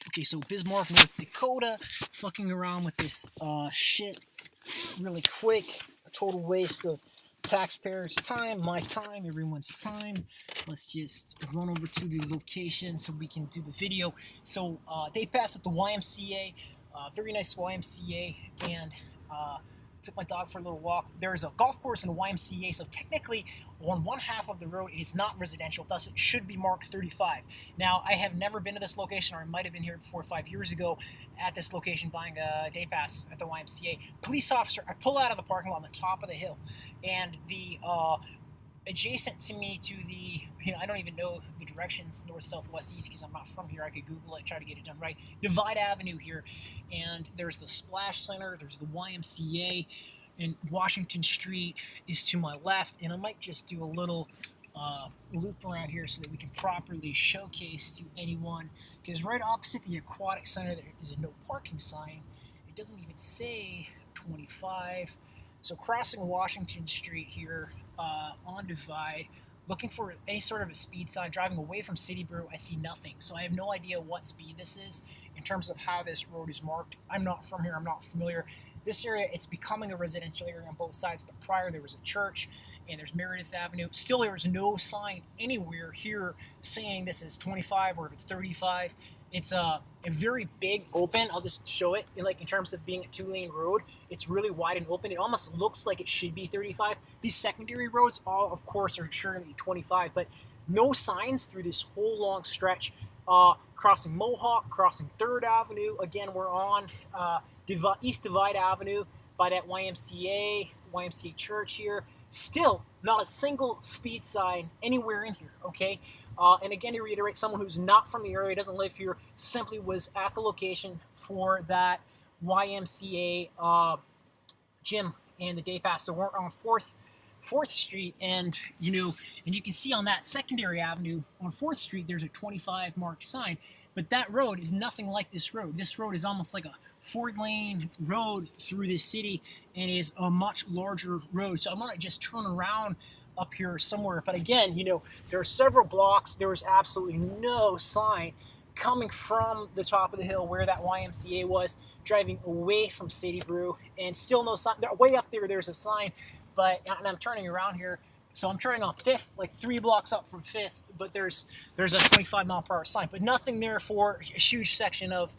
Okay, so Bismarck, North Dakota, fucking around with this shit really quick. A total waste of taxpayers' time, my time, everyone's time. Let's just run over to the location so we can do the video. So they passed at the YMCA, very nice YMCA, and took my dog for a little walk. There's a golf course in the YMCA, so technically on one half of the road it is not residential, thus it should be marked 35. Now, I have never been to this location, or I might have been here 4 or 5 years ago at this location buying a day pass at the YMCA. Police officer, I pull out of the parking lot on the top of the hill, and the adjacent to me to the, I don't even know the directions, north, south, west, east, because I'm not from here. I could Google it, try to get it done right. Divide Avenue here, and there's the Splash Center, there's the YMCA, and Washington Street is to my left, and I might just do a little loop around here so that we can properly showcase to anyone, because right opposite the Aquatic Center there is a no parking sign. It doesn't even say 25. So crossing Washington Street here on Divide, looking for any sort of a speed sign, driving away from City Brew, I see nothing. So I have no idea what speed this is in terms of how this road is marked. I'm not from here, I'm not familiar. This area, it's becoming a residential area on both sides, but prior there was a church, and there's Meredith Avenue. Still, there is no sign anywhere here saying this is 25 or if it's 35. It's a very big open. I'll just show it. Like in terms of being a 2-lane road, it's really wide and open. It almost looks like it should be 35. These secondary roads, all of course, are surely 25, but no signs through this whole long stretch. Crossing Mohawk, crossing 3rd Avenue. Again, we're on East Divide Avenue by that YMCA church here. Still, not a single speed sign anywhere in here, okay? And again, to reiterate, someone who's not from the area, doesn't live here, simply was at the location for that YMCA gym and the day pass. So we're on 4th Street, and and you can see on that secondary avenue on 4th Street, there's a 25 marked sign, but that road is nothing like this road. This road is almost like a 4-lane road through this city and is a much larger road. So I'm gonna just turn around up here somewhere. But again, there are several blocks. There was absolutely no sign coming from the top of the hill where that YMCA was, driving away from City Brew, and still no sign. Way up there, there's a sign, but and I'm turning around here. So I'm turning on 5th, like 3 blocks up from 5th, but there's a 25-mile-per-hour sign, but nothing there for a huge section of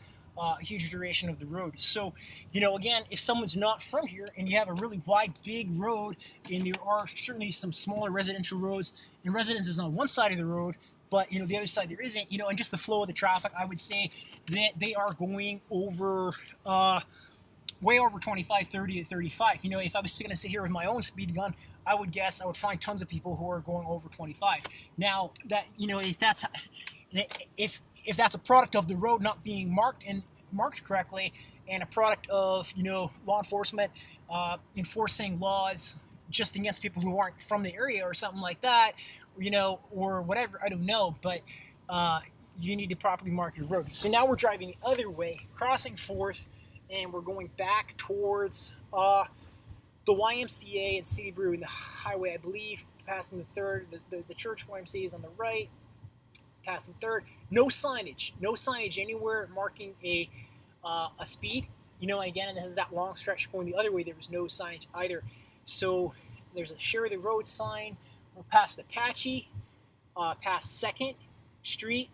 huge duration of the road. So, again, if someone's not from here and you have a really wide, big road, and there are certainly some smaller residential roads and residences on one side of the road, but, the other side there isn't, and just the flow of the traffic, I would say that they are going over, way over 25, 30 to 35. If I was going to sit here with my own speed gun, I would guess I would find tons of people who are going over 25. Now, that, if that's a product of the road not being marked correctly, and a product of law enforcement enforcing laws just against people who aren't from the area or something like that, or whatever, I don't know, but you need to properly mark your road. So now we're driving the other way, crossing 4th, and we're going back towards the YMCA and City Brew and the highway, I believe, passing the 3rd. The church YMCA is on the right, passing 3rd. No signage anywhere marking a speed. Again, and this is that long stretch going the other way. There was no signage either. So there's a share the road sign. We're past Apache, past 2nd Street,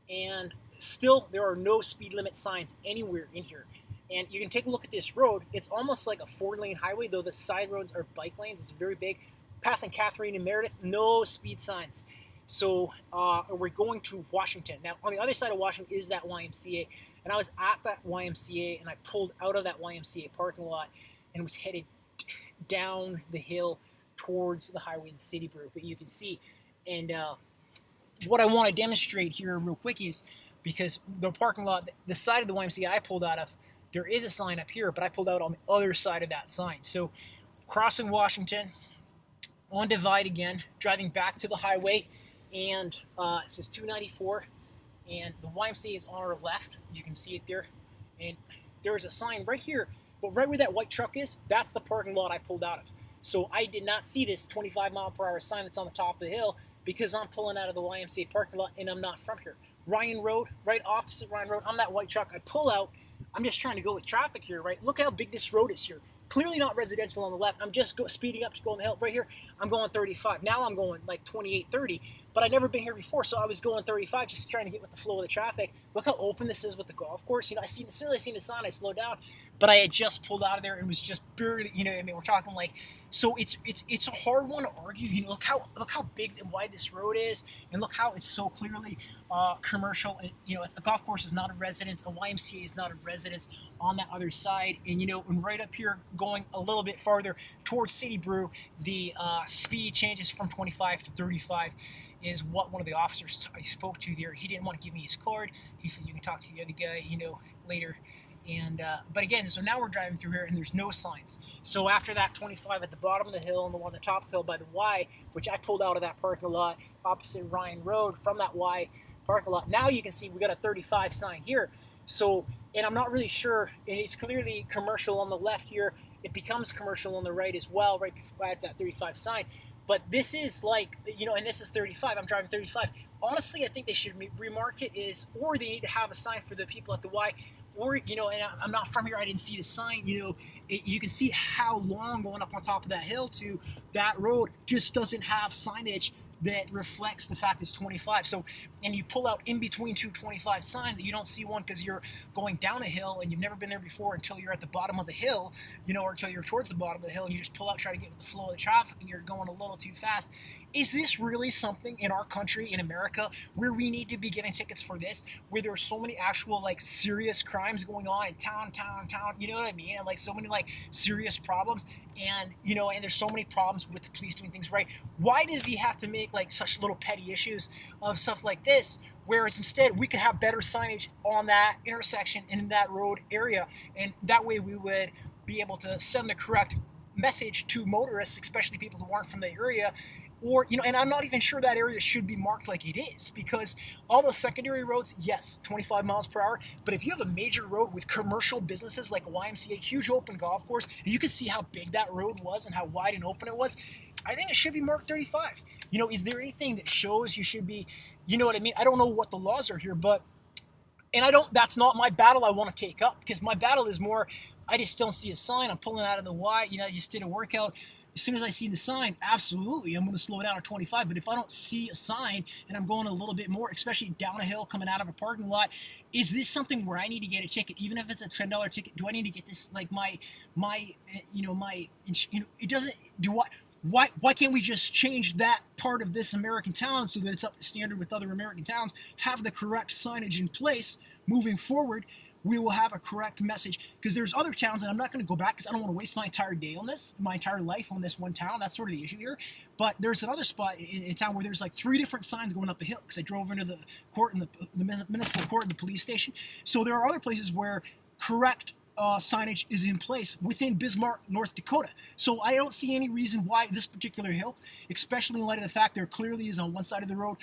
and still there are no speed limit signs anywhere in here. And you can take a look at this road. It's almost like a 4-lane highway, though the side roads are bike lanes. It's very big. Passing Catherine and Meredith, no speed signs. So we're going to Washington. Now, on the other side of Washington is that YMCA. And I was at that YMCA, and I pulled out of that YMCA parking lot and was headed down the hill towards the highway in City Brew. But you can see, and what I want to demonstrate here real quick is, because the parking lot, the side of the YMCA I pulled out of, there is a sign up here, but I pulled out on the other side of that sign. So crossing Washington, on Divide again, driving back to the highway, and it says 294, and the YMCA is on our left. You can see it there, and there's a sign right here, but right where that white truck is, that's the parking lot I pulled out of. So I did not see this 25-mile-per-hour sign that's on the top of the hill. because I'm pulling out of the YMCA parking lot and I'm not from here. Ryan Road, right opposite Ryan Road. I'm that white truck. I pull out. I'm just trying to go with traffic here, right? Look how big this road is here. Clearly not residential on the left. I'm just speeding up to go on the hill. Right here, I'm going 35. Now I'm going like 28, 30. But I've never been here before, so I was going 35, just trying to get with the flow of the traffic. Look how open this is with the golf course. You know, as soon as I seen the sign, I slowed down. But I had just pulled out of there and was just barely, you know, I mean, we're talking like, so it's a hard one to argue. You know, look how big and wide this road is, and look how it's so clearly commercial. And you know, a golf course is not a residence, a YMCA is not a residence on that other side. And you know, and right up here, going a little bit farther towards City Brew, the speed changes from 25 to 35. Is what one of the officers I spoke to there. He didn't want to give me his card. He said, you can talk to the other guy, you know, later. And but again, so now we're driving through here and there's no signs. So after that 25 at the bottom of the hill and the one on the top of the hill by the Y, which I pulled out of that parking lot opposite Ryan Road from that Y parking lot, now you can see we got a 35 sign here. So, and I'm not really sure, and it's clearly commercial on the left here. It becomes commercial on the right as well, right before I have that 35 sign. But this is like, you know, and this is 35. I'm driving 35. Honestly, I think they should remark it is, or they need to have a sign for the people at the Y, or, you know, and I'm not from here. I didn't see the sign. You know, you can see how long going up on top of that hill to that road just doesn't have signage that reflects the fact it's 25. So, and you pull out in between two 25 signs, you don't see one because you're going down a hill and you've never been there before until you're at the bottom of the hill, you know, or until you're towards the bottom of the hill and you just pull out, try to get with the flow of the traffic and you're going a little too fast. Is this really something in our country, in America, where we need to be giving tickets for this, where there are so many actual, like, serious crimes going on in town, you know what I mean? And, like, so many, like, serious problems. And, you know, and there's so many problems with the police doing things right. Why did we have to make, like, such little petty issues of stuff like this, whereas instead we could have better signage on that intersection and in that road area, and that way we would be able to send the correct message to motorists, especially people who aren't from the area. Or, you know, and I'm not even sure that area should be marked like it is, because all those secondary roads, yes, 25 miles per hour. But if you have a major road with commercial businesses like a YMCA, huge open golf course, and you can see how big that road was and how wide and open it was, I think it should be marked 35. You know, is there anything that shows you should be, you know what I mean? I don't know what the laws are here, but, and that's not my battle I want to take up, because my battle is more, I just don't see a sign. I'm pulling out of the Y, you know, I just did a workout. As soon as I see the sign, absolutely, I'm going to slow down to 25. But if I don't see a sign and I'm going a little bit more, especially down a hill coming out of a parking lot, is this something where I need to get a ticket, even if it's a $10 ticket? Do I need to get this, like it doesn't, why can't we just change that part of this American town so that it's up to standard with other American towns, have the correct signage in place moving forward? We will have a correct message, because there's other towns, and I'm not going to go back because I don't want to waste my entire day on this, my entire life on this one town. That's sort of the issue here. But there's another spot in town where there's like 3 different signs going up a hill, because I drove into the court and the municipal court and the police station. So there are other places where correct signage is in place within Bismarck, North Dakota. So I don't see any reason why this particular hill, especially in light of the fact there clearly is on one side of the road,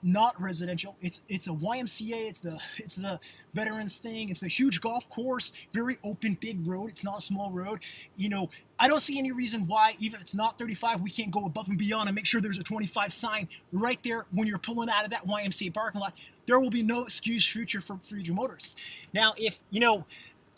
not residential. It's a YMCA. It's the veterans thing. It's the huge golf course, very open, big road. It's not a small road. You know, I don't see any reason why, even if it's not 35, we can't go above and beyond and make sure there's a 25 sign right there when you're pulling out of that YMCA parking lot. There will be no excuse future for future motorists. Now, if, you know,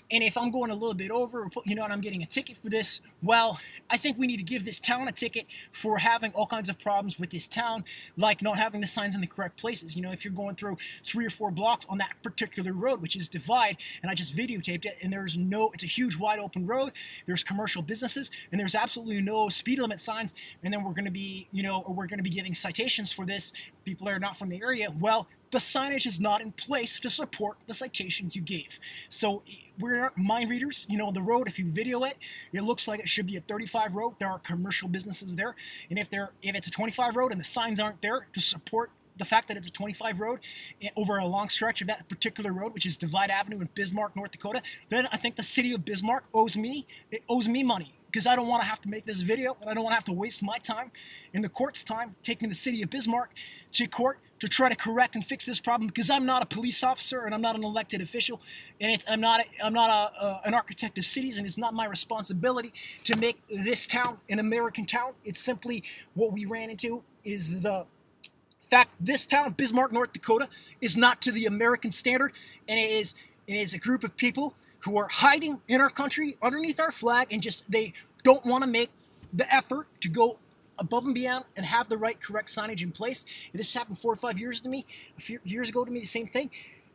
and if I'm going a little bit over, you know, and I'm getting a ticket for this, well, I think we need to give this town a ticket for having all kinds of problems with this town, like not having the signs in the correct places. You know, if you're going through 3 or 4 blocks on that particular road, which is Divide, and I just videotaped it, and it's a huge wide open road, there's commercial businesses, and there's absolutely no speed limit signs, and then we're going to be, you know, we're going to be getting citations for this, people that are not from the area. Well, the signage is not in place to support the citation you gave. So we're not mind readers. You know, the road, if you video it, it looks like it should be a 35 road. There are commercial businesses there. And if it's a 25 road and the signs aren't there to support the fact that it's a 25 road over a long stretch of that particular road, which is Divide Avenue in Bismarck, North Dakota, then I think the city of Bismarck owes me money, because I don't want to have to make this video, and I don't want to have to waste my time and the court's time taking the city of Bismarck to court to try to correct and fix this problem, because I'm not a police officer and I'm not an elected official, and I'm not an architect of cities, and it's not my responsibility to make this town an American town. It's simply what we ran into is the In fact, this town, Bismarck, North Dakota, is not to the American standard, and it is a group of people who are hiding in our country underneath our flag, and just they don't want to make the effort to go above and beyond and have the right correct signage in place. And this happened 4 or 5 years to me, a few years ago to me, the same thing.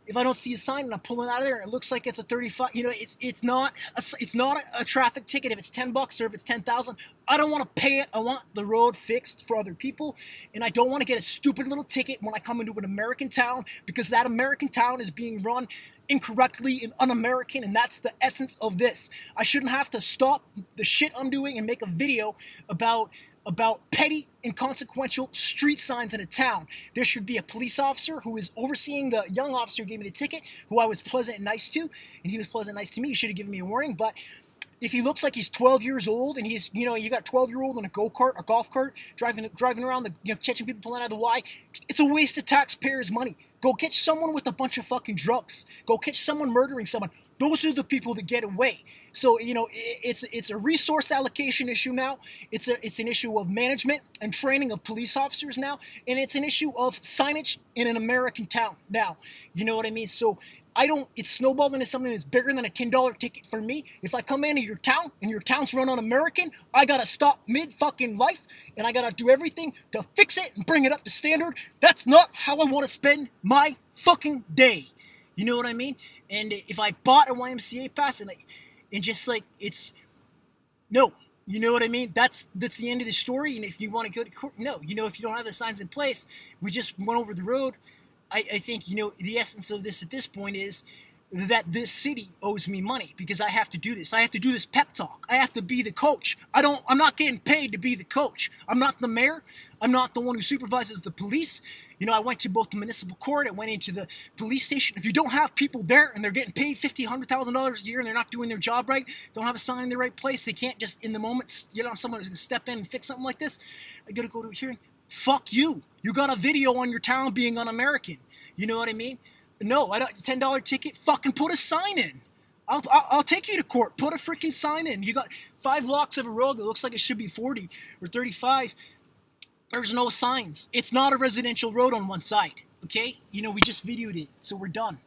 If I don't see a sign and I'm pulling out of there and it looks like it's a 35, it's not a traffic ticket if it's $10 or if it's 10,000. I don't want to pay it. I want the road fixed for other people, and I don't want to get a stupid little ticket when I come into an American town, because that American town is being run incorrectly and un-American, and that's the essence of this. I shouldn't have to stop the shit I'm doing and make a video about petty, inconsequential street signs in a town. There should be a police officer who is overseeing the young officer who gave me the ticket, who I was pleasant and nice to, and he was pleasant and nice to me. He should have given me a warning. But if he looks like he's 12 years old and he's, you got 12-year-old in a go-kart, a golf cart, driving around, catching people pulling out of the Y, it's a waste of taxpayers' money. Go catch someone with a bunch of fucking drugs. Go catch someone murdering someone. Those are the people that get away. So, it's a resource allocation issue now. It's an issue of management and training of police officers now. And it's an issue of signage in an American town now. You know what I mean? So it's snowballed into something that's bigger than a $10 ticket for me. If I come into your town and your town's run un-American, I gotta stop mid-fucking life and I gotta do everything to fix it and bring it up to standard. That's not how I want to spend my fucking day. You know what I mean? And if I bought a YMCA pass and just like, no, you know what I mean? That's the end of the story. And if you want to go to court, no, if you don't have the signs in place, we just went over the road. I think, the essence of this at this point is that this city owes me money because I have to do this. I have to do this pep talk. I have to be the coach. I'm not getting paid to be the coach. I'm not the mayor. I'm not the one who supervises the police. I went to both the municipal court. I went into the police station. If you don't have people there and they're getting paid $50,000, $100,000 a year and they're not doing their job right, don't have a sign in the right place, they can't just in the moment, someone who's going to step in and fix something like this, I got to go to a hearing. Fuck you. You got a video on your town being un-American. You know what I mean? No, I don't. $10 ticket. Fucking put a sign in. I'll take you to court. Put a freaking sign in. You got 5 blocks of a road that looks like it should be 40 or 35. There's no signs. It's not a residential road on one side. Okay? We just videoed it, so we're done.